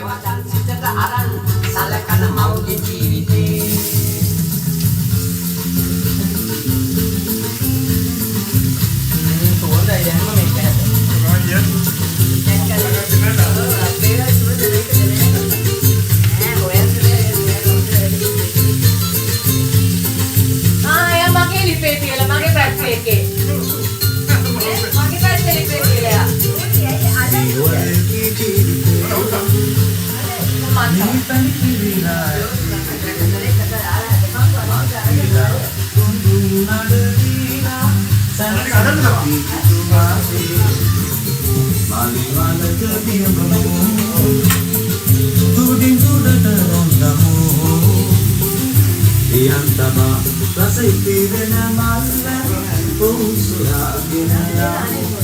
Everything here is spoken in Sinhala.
වදන් සිතට අරන් සලකන මවගේ ජීවිතේ තෝරලා යන්න මේක Rasa itu benar malam, oh sudah benar.